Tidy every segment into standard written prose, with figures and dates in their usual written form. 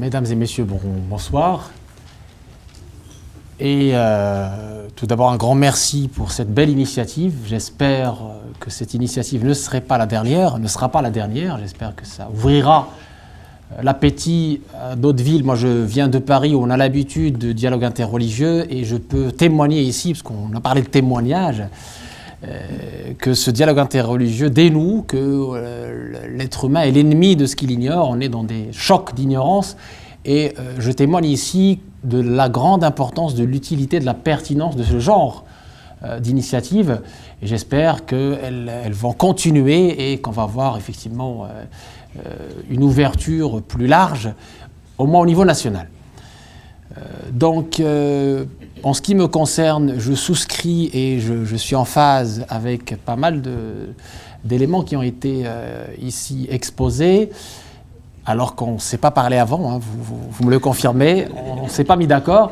Mesdames et messieurs, bonsoir. Et tout d'abord, un grand merci pour cette belle initiative. J'espère que cette initiative ne sera pas la dernière. J'espère que ça ouvrira l'appétit à d'autres villes. Moi, je viens de Paris où on a l'habitude de dialogue interreligieux et je peux témoigner ici, parce qu'on a parlé de témoignage, que ce dialogue interreligieux dénoue que l'être humain est l'ennemi de ce qu'il ignore. On est dans des chocs d'ignorance et je témoigne ici de la grande importance, de l'utilité, de la pertinence de ce genre d'initiatives. Et j'espère qu'elles vont continuer et qu'on va voir effectivement une ouverture plus large, au moins au niveau national. En ce qui me concerne, je souscris et je suis en phase avec pas mal d'éléments qui ont été ici exposés, alors qu'on ne s'est pas parlé avant, hein, vous me le confirmez, on ne s'est pas mis d'accord,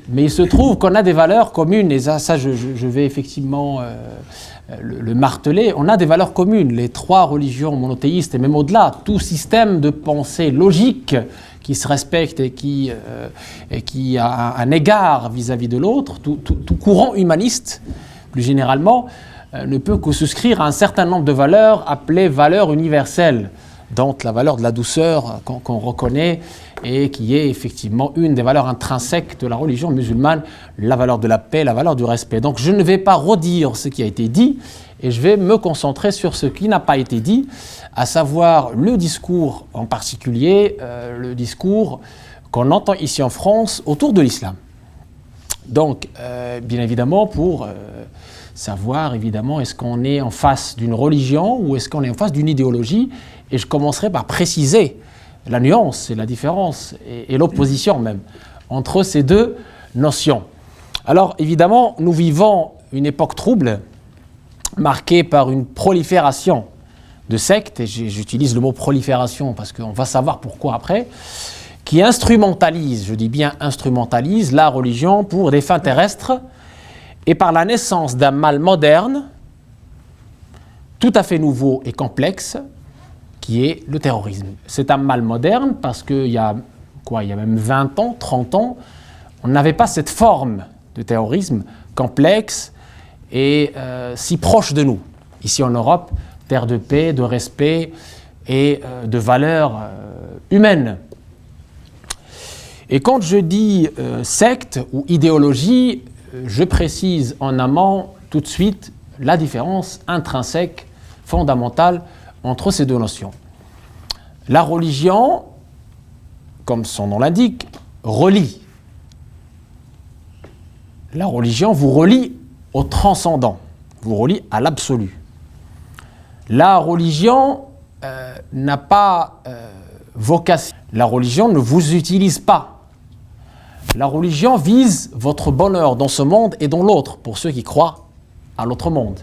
mais il se trouve qu'on a des valeurs communes, et ça je vais effectivement le marteler. On a des valeurs communes, les trois religions monothéistes, et même au-delà, tout système de pensée logique qui se respecte et qui a un égard vis-à-vis de l'autre, tout courant humaniste, plus généralement, ne peut que souscrire à un certain nombre de valeurs appelées valeurs universelles, dont la valeur de la douceur qu'on reconnaît et qui est effectivement une des valeurs intrinsèques de la religion musulmane, la valeur de la paix, la valeur du respect. Donc je ne vais pas redire ce qui a été dit et je vais me concentrer sur ce qui n'a pas été dit, à savoir le discours en particulier, le discours qu'on entend ici en France autour de l'islam. Donc, bien évidemment, pour savoir, évidemment, est-ce qu'on est en face d'une religion ou est-ce qu'on est en face d'une idéologie, et je commencerai par préciser la nuance et la différence et l'opposition même entre ces deux notions. Alors, évidemment, nous vivons une époque trouble, marquée par une prolifération de sectes, et j'utilise le mot prolifération parce qu'on va savoir pourquoi après, qui instrumentalise, je dis bien instrumentalise, la religion pour des fins terrestres et par la naissance d'un mal moderne, tout à fait nouveau et complexe, qui est le terrorisme. C'est un mal moderne parce qu'il y a même 20 ans, 30 ans, on n'avait pas cette forme de terrorisme complexe et si proche de nous. Ici en Europe, terre de paix, de respect et de valeurs humaines. Et quand je dis secte ou idéologie, je précise en amont tout de suite la différence intrinsèque, fondamentale entre ces deux notions. La religion, comme son nom l'indique, relie. La religion vous relie au transcendant, vous relie à l'absolu. La religion n'a pas vocation. La religion ne vous utilise pas. La religion vise votre bonheur dans ce monde et dans l'autre, pour ceux qui croient à l'autre monde.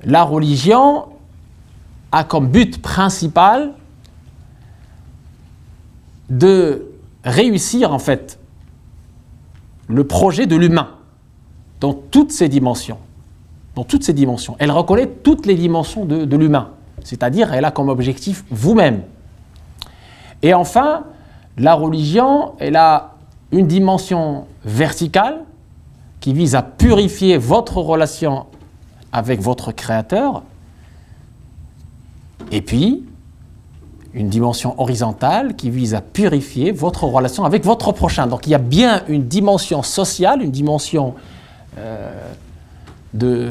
La religion a comme but principal de réussir en fait le projet de l'humain dans toutes ses dimensions. Elle reconnaît toutes les dimensions de l'humain, c'est-à-dire elle a comme objectif vous-même. Et enfin, la religion, elle a une dimension verticale qui vise à purifier votre relation avec votre Créateur, et puis une dimension horizontale qui vise à purifier votre relation avec votre prochain. Donc il y a bien une dimension sociale, une dimension du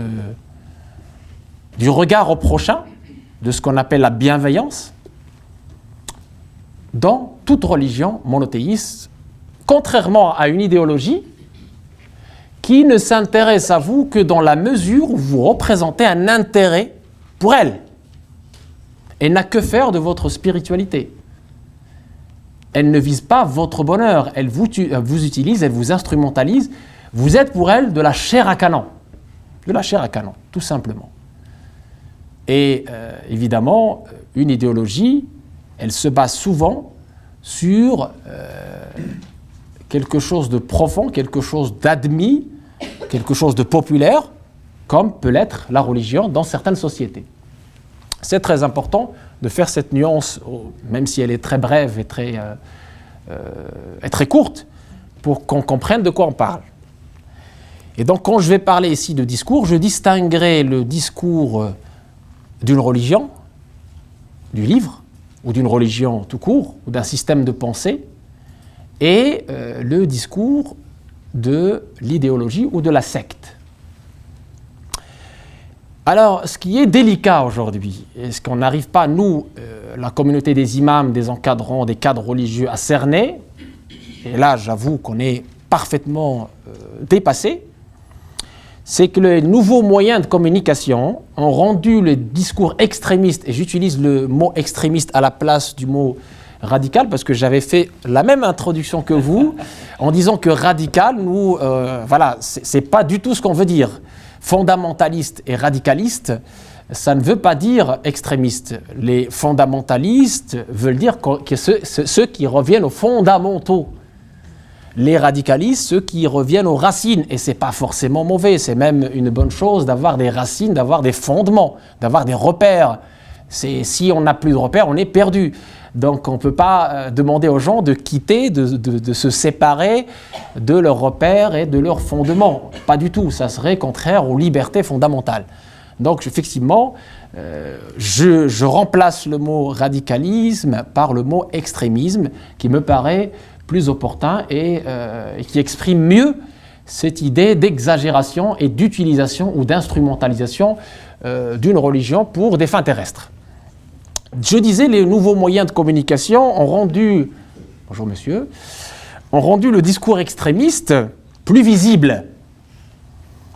regard au prochain, de ce qu'on appelle la bienveillance, dans toute religion monothéiste, contrairement à une idéologie qui ne s'intéresse à vous que dans la mesure où vous représentez un intérêt pour elle. Elle n'a que faire de votre spiritualité. Elle ne vise pas votre bonheur, elle vous utilise, elle vous instrumentalise. Vous êtes pour elle de la chair à canon. De la chair à canon, tout simplement. Et évidemment, une idéologie, elle se base souvent sur quelque chose de profond, quelque chose d'admis, quelque chose de populaire, comme peut l'être la religion dans certaines sociétés. C'est très important de faire cette nuance, même si elle est très brève et très est très courte pour qu'on comprenne de quoi on parle. Et donc, quand je vais parler ici de discours, je distinguerai le discours d'une religion, du livre, ou d'une religion tout court, ou d'un système de pensée, et le discours de l'idéologie ou de la secte. Alors, ce qui est délicat aujourd'hui, et ce qu'on n'arrive pas, nous, la communauté des imams, des encadrants, des cadres religieux, à cerner, et là, j'avoue qu'on est parfaitement dépassé, c'est que les nouveaux moyens de communication ont rendu le discours extrémiste, et j'utilise le mot extrémiste à la place du mot radical, parce que j'avais fait la même introduction que vous, en disant que radical, nous, voilà, c'est pas du tout ce qu'on veut dire. Fondamentaliste et radicaliste, ça ne veut pas dire extrémiste. Les fondamentalistes veulent dire que ceux qui reviennent aux fondamentaux. Les radicalistes, ceux qui reviennent aux racines. Et ce n'est pas forcément mauvais, c'est même une bonne chose d'avoir des racines, d'avoir des fondements, d'avoir des repères. Si on n'a plus de repères, on est perdu. Donc on ne peut pas demander aux gens de quitter, de se séparer de leurs repères et de leurs fondements. Pas du tout, ça serait contraire aux libertés fondamentales. Donc effectivement, je remplace le mot radicalisme par le mot extrémisme, qui me paraît plus opportun et qui exprime mieux cette idée d'exagération et d'utilisation ou d'instrumentalisation d'une religion pour des fins terrestres. Je disais, les nouveaux moyens de communication ont rendu, bonjour monsieur, ont rendu le discours extrémiste plus visible,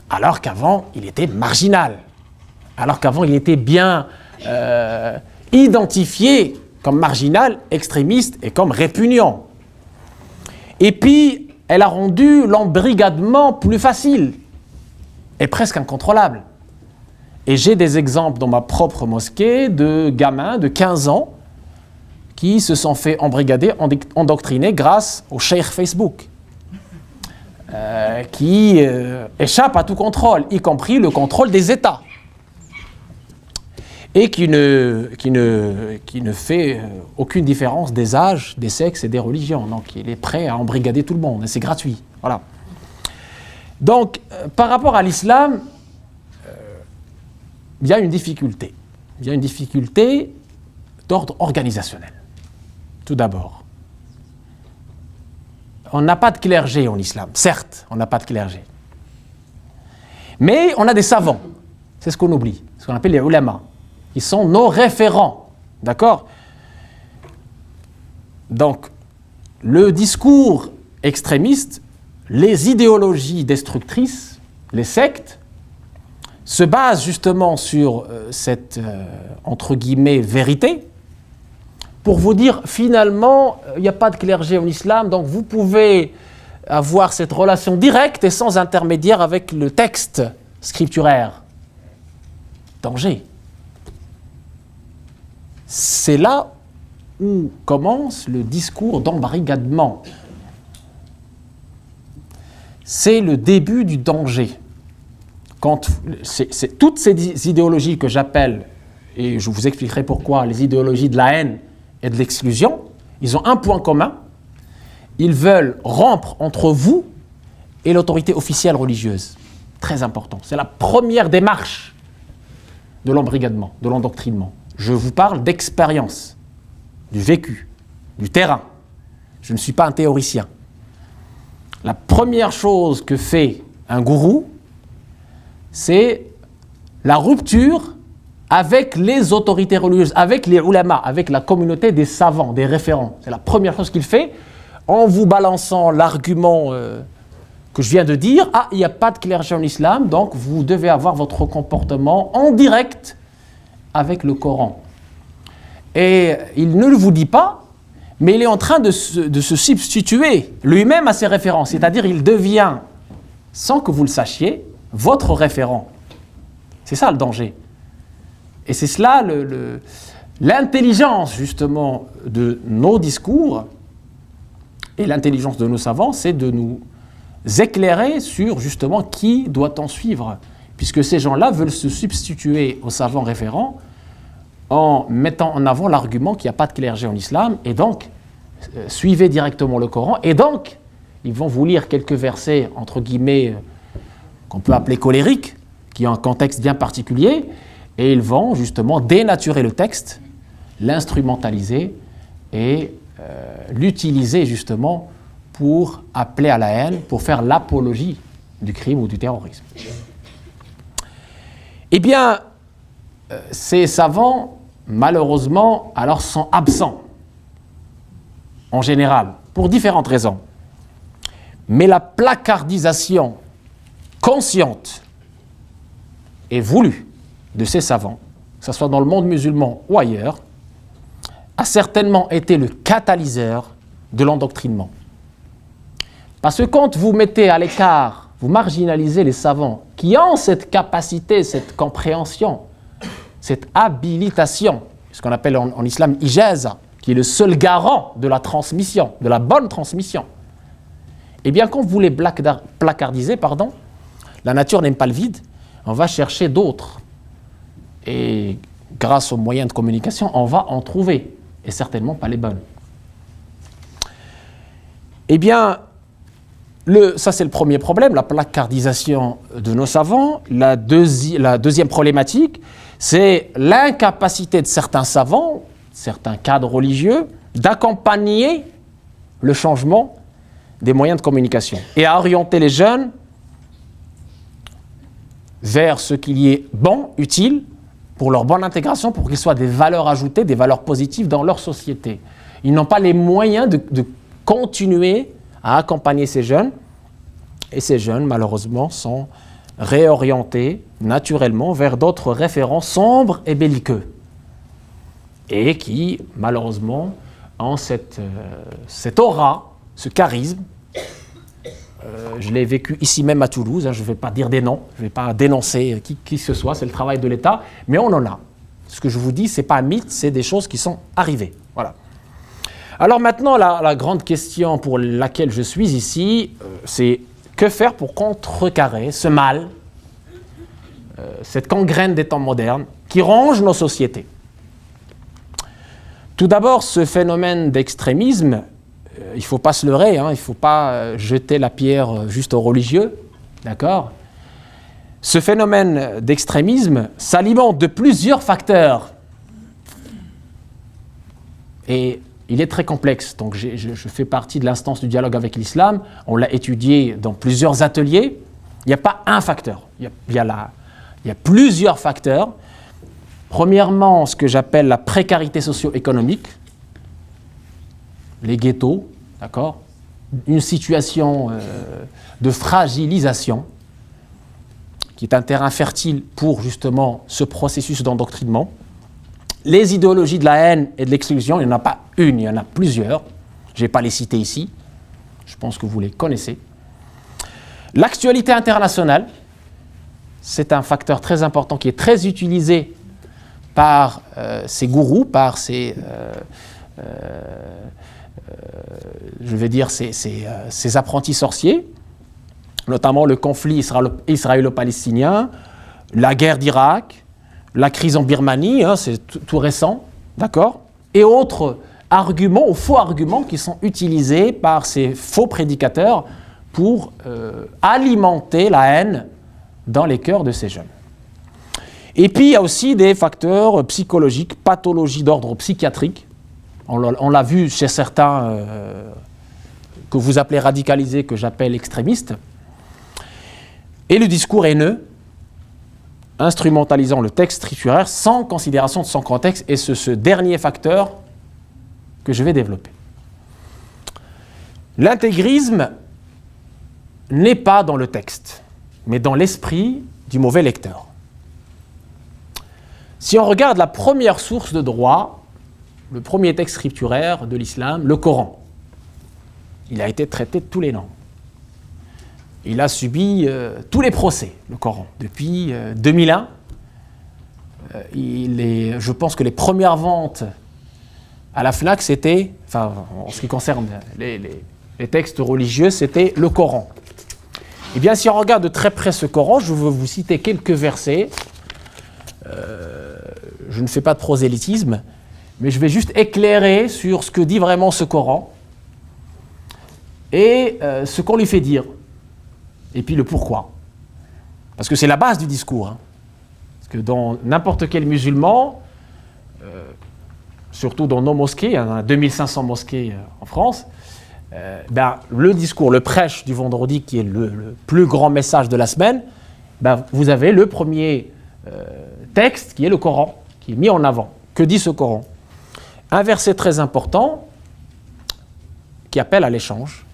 alors qu'avant il était marginal, alors qu'avant il était bien identifié comme marginal, extrémiste et comme répugnant. Et puis, elle a rendu l'embrigadement plus facile et presque incontrôlable. Et j'ai des exemples dans ma propre mosquée de gamins de 15 ans qui se sont fait embrigader, endoctriner grâce au cheikh Facebook, qui échappe à tout contrôle, y compris le contrôle des États, et qui ne fait aucune différence des âges, des sexes et des religions. Donc il est prêt à embrigader tout le monde, et c'est gratuit. Voilà. Donc, par rapport à l'islam, il y a une difficulté. Il y a une difficulté d'ordre organisationnel. Tout d'abord, on n'a pas de clergé en islam. Certes, on n'a pas de clergé. Mais on a des savants. C'est ce qu'on oublie. Ce qu'on appelle les ulama. Ils sont nos référents. D'accord ? Donc, le discours extrémiste, les idéologies destructrices, les sectes, se basent justement sur cette, entre guillemets, vérité, pour vous dire, finalement, il n'y a pas de clergé en islam, donc vous pouvez avoir cette relation directe et sans intermédiaire avec le texte scripturaire. Danger. C'est là où commence le discours d'embrigadement. C'est le début du danger. Quand c'est toutes ces idéologies que j'appelle, et je vous expliquerai pourquoi, les idéologies de la haine et de l'exclusion, ils ont un point commun. Ils veulent rompre entre vous et l'autorité officielle religieuse. Très important. C'est la première démarche de l'embrigadement, de l'endoctrinement. Je vous parle d'expérience, du vécu, du terrain. Je ne suis pas un théoricien. La première chose que fait un gourou, c'est la rupture avec les autorités religieuses, avec les ulama, avec la communauté des savants, des référents. C'est la première chose qu'il fait en vous balançant l'argument que je viens de dire. Ah, il n'y a pas de clergé en islam, donc vous devez avoir votre comportement en direct avec le Coran. Et il ne le vous dit pas, mais il est en train de se substituer lui-même à ses référents. C'est-à-dire il devient, sans que vous le sachiez, votre référent. C'est ça le danger. Et c'est cela l'intelligence justement de nos discours et l'intelligence de nos savants, c'est de nous éclairer sur justement qui doit-on suivre, puisque ces gens-là veulent se substituer aux savants référents en mettant en avant l'argument qu'il n'y a pas de clergé en islam, et donc suivez directement le Coran, et donc, ils vont vous lire quelques versets, entre guillemets, qu'on peut appeler colériques, qui ont un contexte bien particulier, et ils vont justement dénaturer le texte, l'instrumentaliser et l'utiliser justement pour appeler à la haine, pour faire l'apologie du crime ou du terrorisme. Eh bien, ces savants, malheureusement, alors sont absents, en général, pour différentes raisons. Mais la placardisation consciente et voulue de ces savants, que ce soit dans le monde musulman ou ailleurs, a certainement été le catalyseur de l'endoctrinement. Parce que quand vous mettez à l'écart, vous marginalisez les savants qui ont cette capacité, cette compréhension, cette habilitation, ce qu'on appelle en islam ijaza, qui est le seul garant de la transmission, de la bonne transmission. Eh bien, quand vous les placardisez, la nature n'aime pas le vide, on va chercher d'autres. Et grâce aux moyens de communication, on va en trouver, et certainement pas les bonnes. Eh bien, ça c'est le premier problème, la placardisation de nos savants. La deuxième problématique, c'est l'incapacité de certains savants, certains cadres religieux, d'accompagner le changement des moyens de communication et à orienter les jeunes vers ce qu'il y est bon, utile, pour leur bonne intégration, pour qu'ils soient des valeurs ajoutées, des valeurs positives dans leur société. Ils n'ont pas les moyens de continuer à accompagner ces jeunes, et ces jeunes, malheureusement, sont réorientés naturellement vers d'autres référents sombres et belliqueux, et qui, malheureusement, ont cette aura, ce charisme. Je l'ai vécu ici même à Toulouse, je ne vais pas dire des noms, je ne vais pas dénoncer qui que ce soit, c'est le travail de l'État, mais on en a. Ce que je vous dis, ce n'est pas un mythe, c'est des choses qui sont arrivées. Voilà. Alors maintenant, la grande question pour laquelle je suis ici, c'est que faire pour contrecarrer ce mal, cette gangrène des temps modernes qui ronge nos sociétés. Tout d'abord, ce phénomène d'extrémisme, il ne faut pas se leurrer, il ne faut pas jeter la pierre juste aux religieux, d'accord ? Ce phénomène d'extrémisme s'alimente de plusieurs facteurs. Et il est très complexe, donc je fais partie de l'instance du dialogue avec l'islam, on l'a étudié dans plusieurs ateliers, il n'y a pas un facteur, il y a plusieurs facteurs. Premièrement, ce que j'appelle la précarité socio-économique, les ghettos, d'accord ? Une situation de fragilisation qui est un terrain fertile pour justement ce processus d'endoctrinement. Les idéologies de la haine et de l'exclusion, il n'y en a pas une, il y en a plusieurs. Je ne vais pas les citer ici, je pense que vous les connaissez. L'actualité internationale, c'est un facteur très important qui est très utilisé par ces gourous, par ces apprentis sorciers, notamment le conflit israélo-palestinien, la guerre d'Irak, la crise en Birmanie, c'est tout récent, d'accord ? Et autres arguments ou faux arguments qui sont utilisés par ces faux prédicateurs pour alimenter la haine dans les cœurs de ces jeunes. Et puis il y a aussi des facteurs psychologiques, pathologies d'ordre psychiatrique. On l'a vu chez certains que vous appelez radicalisés, que j'appelle extrémistes. Et le discours haineux, instrumentalisant le texte scripturaire sans considération de son contexte, et c'est ce dernier facteur que je vais développer. L'intégrisme n'est pas dans le texte, mais dans l'esprit du mauvais lecteur. Si on regarde la première source de droit, le premier texte scripturaire de l'islam, le Coran, il a été traité de tous les noms. Il a subi tous les procès, le Coran. Depuis 2001, je pense que les premières ventes à la FNAC, c'était, enfin, en ce qui concerne les textes religieux, c'était le Coran. Eh bien, si on regarde de très près ce Coran, je veux vous citer quelques versets. Je ne fais pas de prosélytisme, mais je vais juste éclairer sur ce que dit vraiment ce Coran et ce qu'on lui fait dire, et puis le pourquoi. Parce que c'est la base du discours. Hein. Parce que dans n'importe quel musulman, surtout dans nos mosquées, il y en a 2500 mosquées en France, le discours, le prêche du vendredi, qui est le plus grand message de la semaine, vous avez le premier texte qui est le Coran, qui est mis en avant. Que dit ce Coran? Un verset très important qui appelle à l'échange,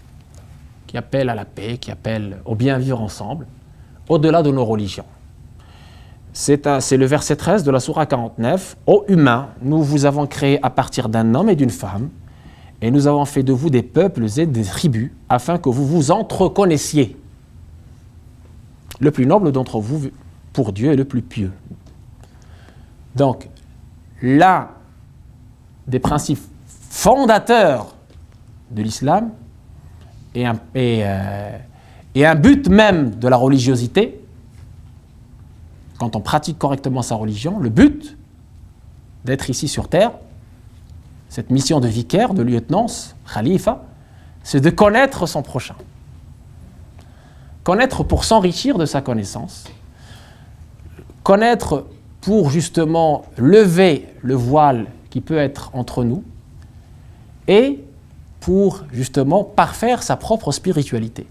qui appelle à la paix, qui appelle au bien vivre ensemble, au-delà de nos religions. C'est le verset 13 de la sourate 49. « Ô humains, nous vous avons créés à partir d'un homme et d'une femme, et nous avons fait de vous des peuples et des tribus, afin que vous vous entreconnaissiez. Le plus noble d'entre vous, pour Dieu, est le plus pieux. » Donc, l'un des principes fondateurs de l'islam et un but même de la religiosité, quand on pratique correctement sa religion, le but d'être ici sur terre, cette mission de vicaire, de lieutenance, khalifa, c'est de connaître son prochain. Connaître pour s'enrichir de sa connaissance, connaître pour justement lever le voile qui peut être entre nous et pour justement parfaire sa propre spiritualité.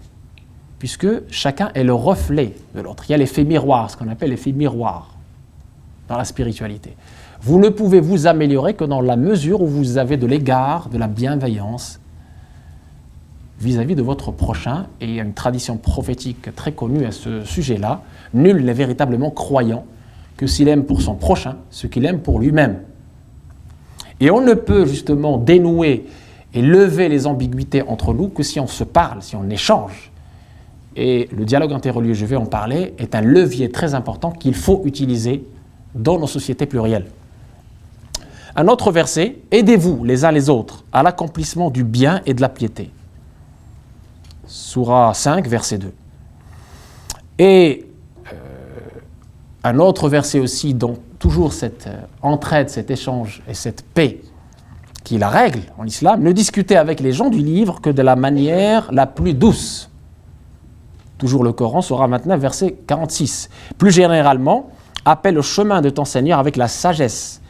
Puisque chacun est le reflet de l'autre. Il y a l'effet miroir, ce qu'on appelle l'effet miroir dans la spiritualité. Vous ne pouvez vous améliorer que dans la mesure où vous avez de l'égard, de la bienveillance vis-à-vis de votre prochain. Et il y a une tradition prophétique très connue à ce sujet-là. Nul n'est véritablement croyant que s'il aime pour son prochain ce qu'il aime pour lui-même. Et on ne peut justement dénouer et lever les ambiguïtés entre nous que si on se parle, si on échange. Et le dialogue interreligieux, je vais en parler, est un levier très important qu'il faut utiliser dans nos sociétés plurielles. Un autre verset, « Aidez-vous les uns les autres à l'accomplissement du bien et de la piété. » Sourate 5, verset 2. Et un autre verset aussi, dont toujours cette entraide, cet échange et cette paix, qui est la règle en islam, « Ne discutez avec les gens du livre que de la manière la plus douce. » Toujours le Coran, Sourate 29, verset 46. Plus généralement, appelle au chemin de ton Seigneur avec la sagesse,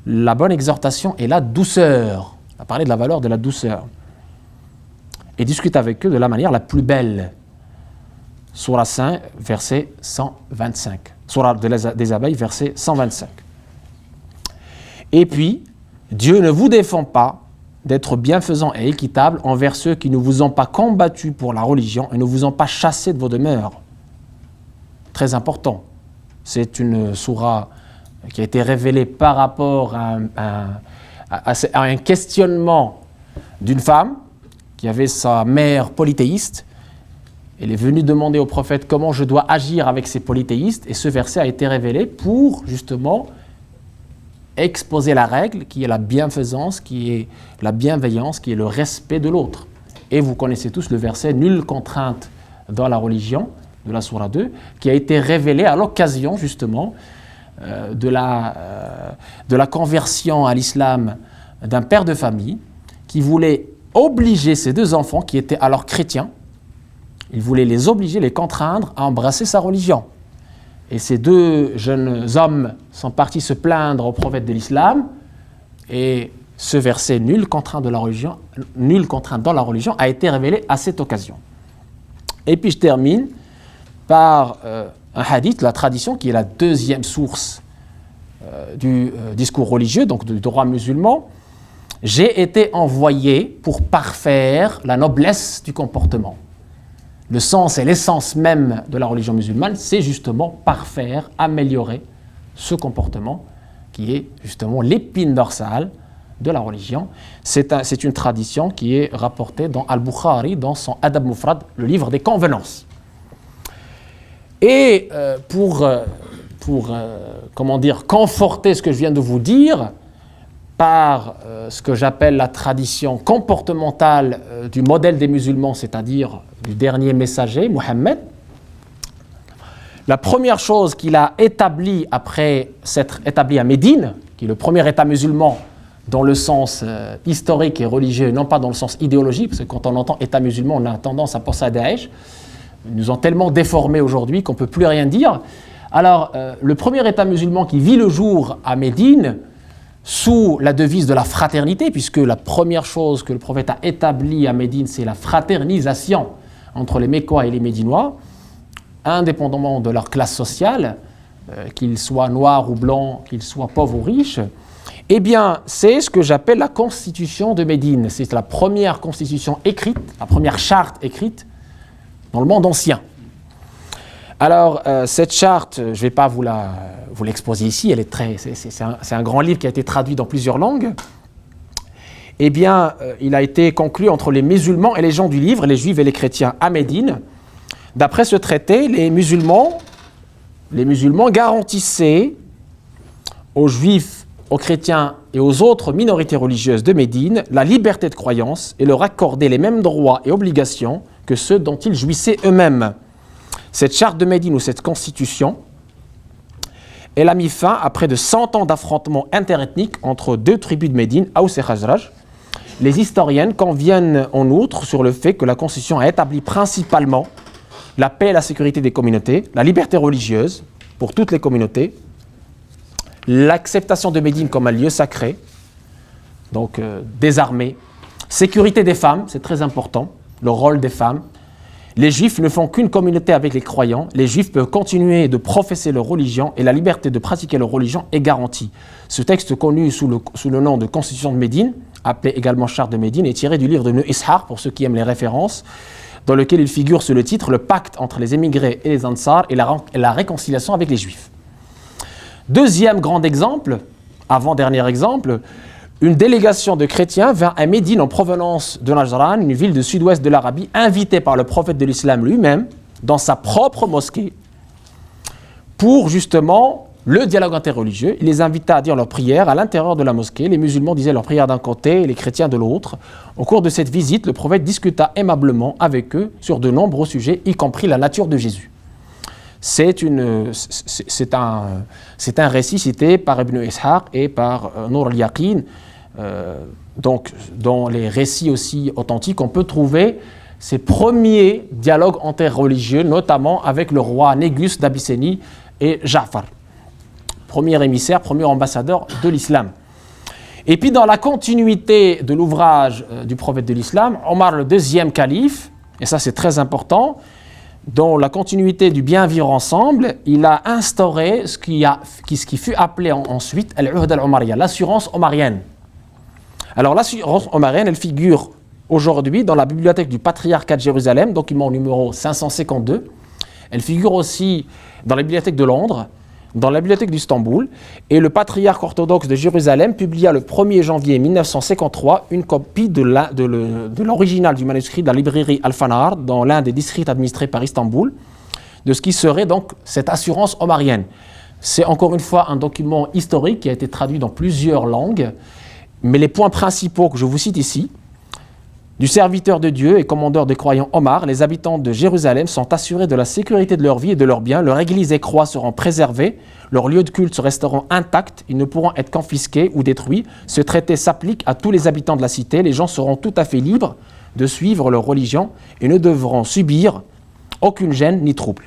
la bonne exhortation et la douceur. On a parlé de la valeur de la douceur. Et discute avec eux de la manière la plus belle. Sourate 5, verset 125. Sourate des abeilles, verset 125. Et puis, Dieu ne vous défend pas d'être bienfaisant et équitable envers ceux qui ne vous ont pas combattu pour la religion et ne vous ont pas chassé de vos demeures. Très important. C'est une sourate qui a été révélée par rapport à un questionnement d'une femme qui avait sa mère polythéiste. Elle est venue demander au prophète comment je dois agir avec ces polythéistes, et ce verset a été révélé pour justement exposer la règle qui est la bienfaisance, qui est la bienveillance, qui est le respect de l'autre. Et vous connaissez tous le verset « Nulle contrainte dans la religion » de la sourate 2, qui a été révélé à l'occasion justement de la conversion à l'islam d'un père de famille qui voulait obliger ses deux enfants, qui étaient alors chrétiens, il voulait les obliger, les contraindre à embrasser sa religion. Et ces deux jeunes hommes sont partis se plaindre au prophète de l'islam, et ce verset « Nulle contrainte dans la religion » a été révélé à cette occasion. Et puis je termine par un hadith, la tradition, qui est la deuxième source du discours religieux, donc du droit musulman. « J'ai été envoyé pour parfaire la noblesse du comportement. » Le sens et l'essence même de la religion musulmane, c'est justement parfaire, améliorer ce comportement qui est justement l'épine dorsale de la religion. C'est une tradition qui est rapportée dans Al-Bukhari, dans son Adab Mufrad, le livre des convenances. Et pour conforter ce que je viens de vous dire, par ce que j'appelle la tradition comportementale du modèle des musulmans, c'est-à-dire du dernier messager, Mohammed, la première chose qu'il a établie après s'être établi à Médine, qui est le premier État musulman dans le sens historique et religieux, non pas dans le sens idéologique, parce que quand on entend État musulman, on a tendance à penser à Daesh. Ils nous ont tellement déformés aujourd'hui qu'on ne peut plus rien dire. Alors, le premier État musulman qui vit le jour à Médine, sous la devise de la fraternité, puisque la première chose que le prophète a établie à Médine, c'est la fraternisation entre les Mécois et les Médinois, indépendamment de leur classe sociale, qu'ils soient noirs ou blancs, qu'ils soient pauvres ou riches. Eh bien, c'est ce que j'appelle la constitution de Médine. C'est la première constitution écrite, la première charte écrite dans le monde ancien. Alors, cette charte, je ne vais pas vous l'exposer ici, elle est c'est un grand livre qui a été traduit dans plusieurs langues. Eh bien, il a été conclu entre les musulmans et les gens du livre, les juifs et les chrétiens à Médine. D'après ce traité, les musulmans garantissaient aux juifs, aux chrétiens et aux autres minorités religieuses de Médine la liberté de croyance et leur accordaient les mêmes droits et obligations que ceux dont ils jouissaient eux-mêmes. Cette charte de Médine ou cette constitution, elle a mis fin à près de 100 ans d'affrontements interethniques entre deux tribus de Médine, Aws et Khazraj. Les historiennes conviennent en outre sur le fait que la constitution a établi principalement la paix et la sécurité des communautés, la liberté religieuse pour toutes les communautés, l'acceptation de Médine comme un lieu sacré, donc désarmé, sécurité des femmes, c'est très important, le rôle des femmes. Les juifs ne font qu'une communauté avec les croyants, les juifs peuvent continuer de professer leur religion et la liberté de pratiquer leur religion est garantie. Ce texte connu sous le nom de Constitution de Médine, appelé également Charte de Médine, est tiré du livre de Ibn Ishaq, pour ceux qui aiment les références, dans lequel il figure sous le titre « Le pacte entre les émigrés et les Ansar et la réconciliation avec les juifs ». Deuxième grand exemple, avant-dernier exemple, une délégation de chrétiens vint à Médine en provenance de Najran, une ville du sud-ouest de l'Arabie, invitée par le prophète de l'islam lui-même, dans sa propre mosquée, pour justement le dialogue interreligieux. Il les invita à dire leurs prières à l'intérieur de la mosquée. Les musulmans disaient leurs prières d'un côté et les chrétiens de l'autre. Au cours de cette visite, le prophète discuta aimablement avec eux sur de nombreux sujets, y compris la nature de Jésus. C'est un récit cité par Ibn Ishaq et par Nour al-Yaqin. Donc, dans les récits aussi authentiques, on peut trouver ces premiers dialogues interreligieux, notamment avec le roi Négus d'Abyssinie et Ja'far, premier émissaire, premier ambassadeur de l'islam. Et puis, dans la continuité de l'ouvrage du prophète de l'islam, Omar, le deuxième calife, et ça c'est très important, dans la continuité du bien vivre ensemble, il a instauré ce qui fut appelé ensuite al-Uhd al-Omariya, l'assurance omarienne. Alors l'assurance omarienne, elle figure aujourd'hui dans la bibliothèque du patriarcat de Jérusalem, document numéro 552. Elle figure aussi dans la bibliothèque de Londres, dans la bibliothèque d'Istanbul, et le patriarche orthodoxe de Jérusalem publia le 1er janvier 1953 une copie de l'original du manuscrit de la librairie Al-Fanar dans l'un des districts administrés par Istanbul, de ce qui serait donc cette assurance omarienne. C'est encore une fois un document historique qui a été traduit dans plusieurs langues, mais les points principaux que je vous cite ici: du serviteur de Dieu et commandeur des croyants Omar, les habitants de Jérusalem sont assurés de la sécurité de leur vie et de leurs biens, leur église et croix seront préservées, leurs lieux de culte resteront intacts, ils ne pourront être confisqués ou détruits. Ce traité s'applique à tous les habitants de la cité, les gens seront tout à fait libres de suivre leur religion et ne devront subir aucune gêne ni trouble.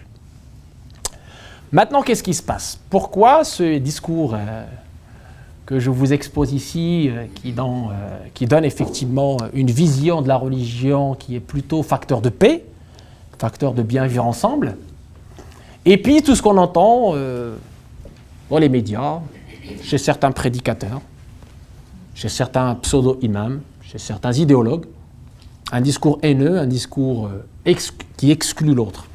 Maintenant, qu'est-ce qui se passe? Pourquoi ce discours que je vous expose ici, qui donne effectivement une vision de la religion qui est plutôt facteur de paix, facteur de bien vivre ensemble, et puis tout ce qu'on entend dans les médias, chez certains prédicateurs, chez certains pseudo-imams, chez certains idéologues, un discours haineux, un discours qui exclut l'autre.